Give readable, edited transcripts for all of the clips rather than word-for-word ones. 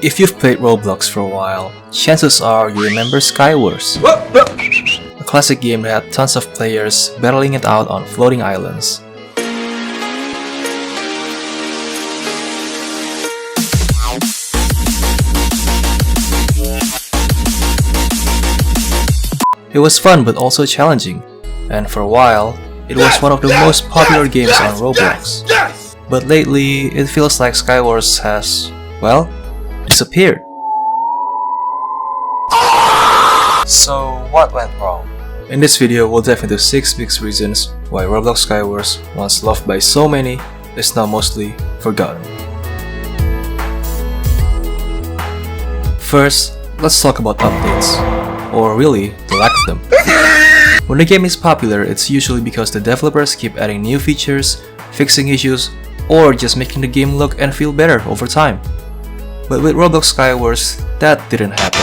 If you've played Roblox for a while, chances are you remember Skywars, a classic game that had tons of players battling it out on floating islands. It was fun but also challenging, and for a while, it was one of the most popular games on Roblox. But lately, it feels like Skywars has, well, disappeared. So what went wrong? In this video, we'll dive into 6 big reasons why Roblox Skywars, once loved by so many, is now mostly forgotten. First, let's talk about updates, or really, the lack of them. When the game is popular, it's usually because the developers keep adding new features, fixing issues, or just making the game look and feel better over time. But with Roblox Skywars, that didn't happen.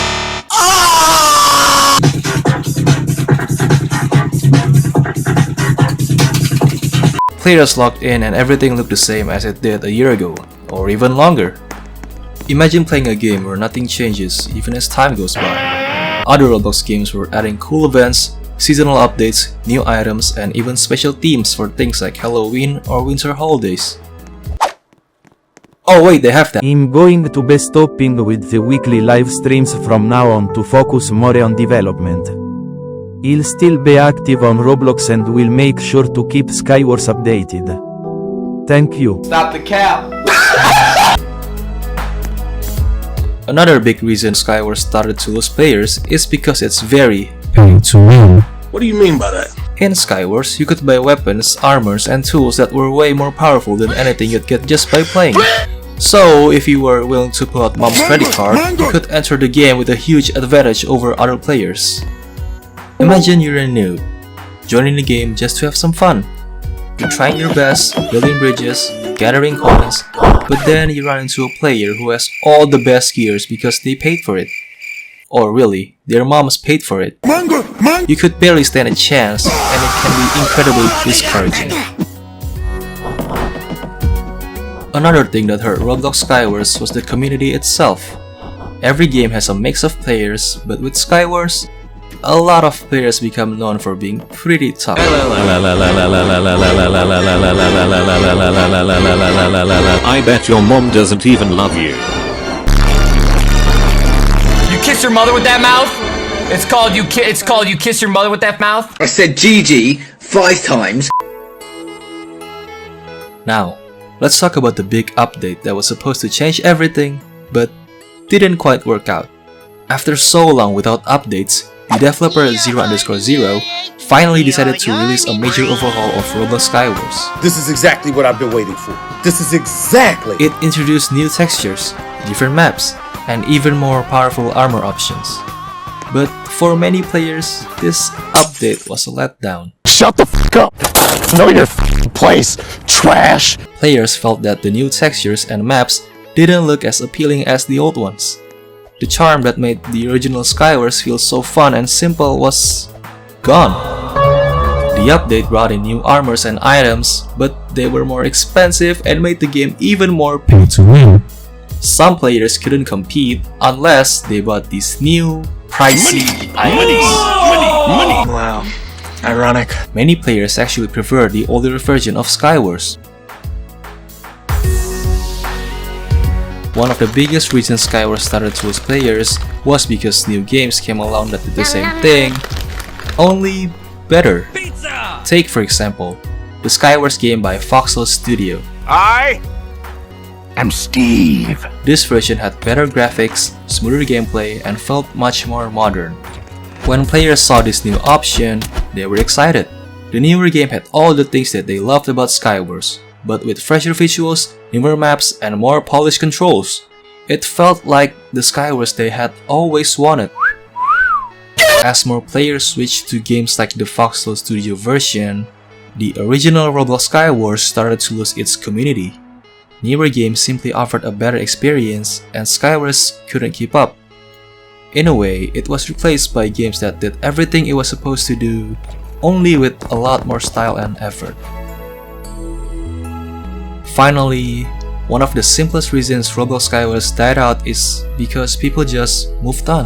Players logged in and everything looked the same as it did a year ago, or even longer. Imagine playing a game where nothing changes even as time goes by. Other Roblox games were adding cool events, seasonal updates, new items, and even special themes for things like Halloween or winter holidays. Oh wait, they have that. I'm going to be stopping with the weekly live streams from now on to focus more on development. I'll still be active on Roblox and will make sure to keep Skywars updated. Thank you. Stop the cap! Another big reason Skywars started to lose players is because it's very pay to win. What do you mean by that? In Skywars, you could buy weapons, armors, and tools that were way more powerful than anything you'd get just by playing. So, if you were willing to pull out mom's credit card, you could enter the game with a huge advantage over other players. Imagine you're a noob, joining the game just to have some fun. You're trying your best, building bridges, gathering coins, but then you run into a player who has all the best gears because they paid for it. Or really, their moms paid for it. You could barely stand a chance, and it can be incredibly discouraging. Another thing that hurt Roblox Skywars was the community itself. Every game has a mix of players, but with Skywars, a lot of players become known for being pretty tough. I bet your mom doesn't even love you. You kiss your mother with that mouth? It's called you kiss your mother with that mouth? I said GG 5 times. Now, let's talk about the big update that was supposed to change everything, but didn't quite work out. After so long without updates, the developer 0_0 finally decided to release a major overhaul of Roblox Skywars. This is exactly what I've been waiting for. This is exactly. It introduced new textures, different maps, and even more powerful armor options. But for many players, this update was a letdown. Shut the f*** up! Know your f***ing place, trash! Players felt that the new textures and maps didn't look as appealing as the old ones. The charm that made the original Skywars feel so fun and simple was gone. The update brought in new armors and items, but they were more expensive and made the game even more pay to win. Some players couldn't compete unless they bought these new, pricey items. Money! Wow, ironic. Many players actually prefer the older version of Skywars. One of the biggest reasons Skywars started to lose players was because new games came along that did the same thing, only better. Take for example, the Skywars game by Foxhole Studio. I'm Steve. This version had better graphics, smoother gameplay, and felt much more modern. When players saw this new option, they were excited. The newer game had all the things that they loved about Skywars, but with fresher visuals, newer maps, and more polished controls. It felt like the Skywars they had always wanted. As more players switched to games like the Foxhole Studio version, the original Roblox Skywars started to lose its community. Newer games simply offered a better experience, and Skywars couldn't keep up. In a way, it was replaced by games that did everything it was supposed to do, only with a lot more style and effort. Finally, One of the simplest reasons Roblox Skywars died out is because people just moved on.